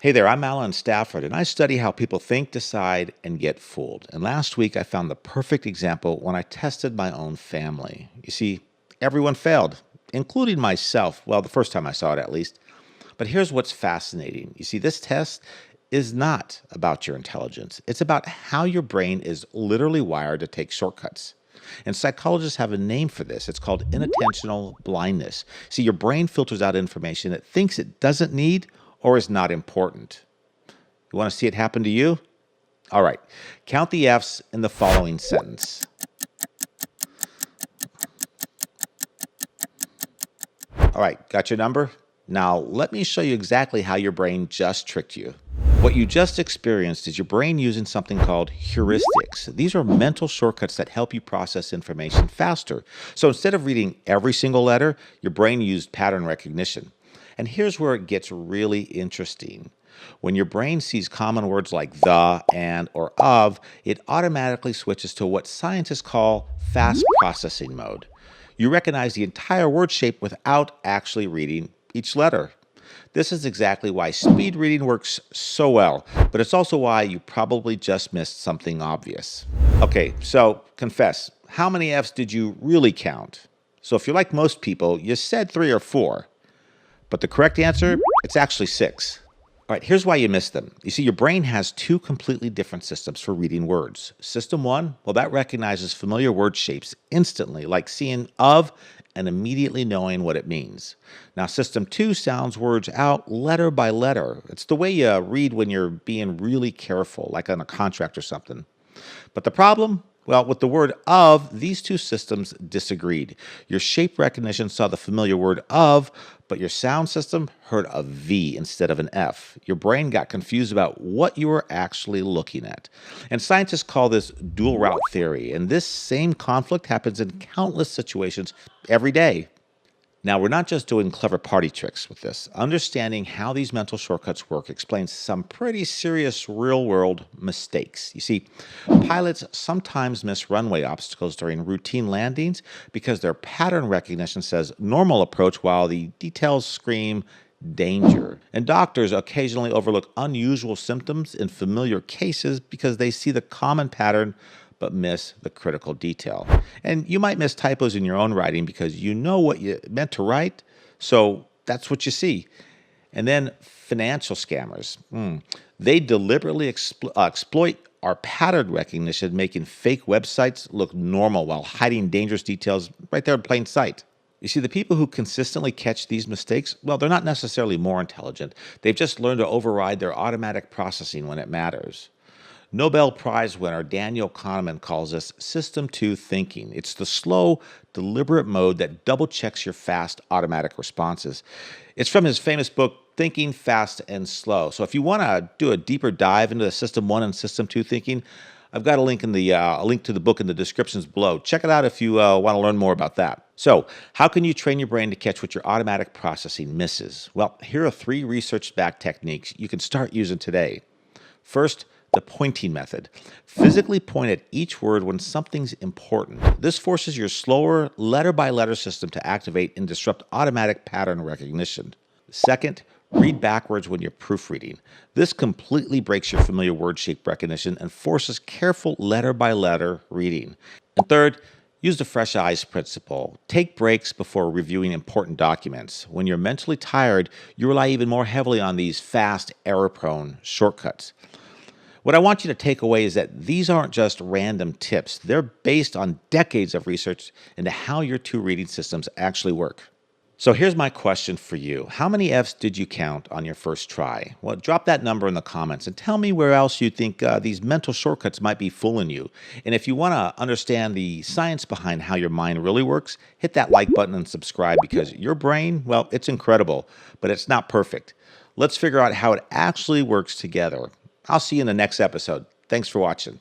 Hey there, I'm Alan Stafford, and I study how people think, decide, and get fooled. And last week I found the perfect example when I tested my own family. You see, everyone failed, including myself. Well, the first time I saw it at least. But here's what's fascinating. You see, this test is not about your intelligence, it's about how your brain is literally wired to take shortcuts. And psychologists have a name for this. It's called inattentional blindness. See, your brain filters out information it thinks it doesn't need or is not important. You want to see it happen to you? All right. Count the F's in the following sentence. All right. Got your number? Now, let me show you exactly how your brain just tricked you. What you just experienced is your brain using something called heuristics. These are mental shortcuts that help you process information faster. So instead of reading every single letter, your brain used pattern recognition. And here's where it gets really interesting. When your brain sees common words like the, and, or of, it automatically switches to what scientists call fast processing mode. You recognize the entire word shape without actually reading each letter. This is exactly why speed reading works so well, but it's also why you probably just missed something obvious. Okay, so confess, how many F's did you really count? So if you're like most people, you said 3 or 4. But the correct answer, it's actually 6. All right, here's why you missed them. You see, your brain has 2 completely different systems for reading words. System 1, well, that recognizes familiar word shapes instantly, like seeing of and immediately knowing what it means. Now, System 2 sounds words out letter by letter. It's the way you read when you're being really careful, like on a contract or something. But the problem? Well, with the word of, these 2 systems disagreed. Your shape recognition saw the familiar word of, but your sound system heard a V instead of an F. Your brain got confused about what you were actually looking at. And scientists call this dual route theory. And this same conflict happens in countless situations every day. Now, we're not just doing clever party tricks with this. Understanding how these mental shortcuts work explains some pretty serious real-world mistakes. You see, pilots sometimes miss runway obstacles during routine landings because their pattern recognition says normal approach while the details scream danger. And doctors occasionally overlook unusual symptoms in familiar cases because they see the common pattern but miss the critical detail. And you might miss typos in your own writing because you know what you meant to write, so that's what you see. And then financial scammers. They deliberately exploit our pattern recognition, making fake websites look normal while hiding dangerous details right there in plain sight. You see, the people who consistently catch these mistakes, well, they're not necessarily more intelligent. They've just learned to override their automatic processing when it matters. Nobel Prize winner Daniel Kahneman calls this System 2 thinking. It's the slow, deliberate mode that double-checks your fast, automatic responses. It's from his famous book, Thinking Fast and Slow. So if you want to do a deeper dive into the System 1 and System 2 thinking, I've got a link to the book in the descriptions below. Check it out if you want to learn more about that. So, how can you train your brain to catch what your automatic processing misses? Well, here are 3 research-backed techniques you can start using today. First, the pointing method. Physically point at each word when something's important. This forces your slower letter-by-letter system to activate and disrupt automatic pattern recognition. Second, read backwards when you're proofreading. This completely breaks your familiar word shape recognition and forces careful letter-by-letter reading. And third, use the fresh eyes principle. Take breaks before reviewing important documents. When you're mentally tired, you rely even more heavily on these fast, error-prone shortcuts. What I want you to take away is that these aren't just random tips. They're based on decades of research into how your 2 reading systems actually work. So here's my question for you. How many F's did you count on your first try? Well, drop that number in the comments and tell me where else you think these mental shortcuts might be fooling you. And if you want to understand the science behind how your mind really works, hit that like button and subscribe because your brain, well, it's incredible, but it's not perfect. Let's figure out how it actually works together. I'll see you in the next episode. Thanks for watching.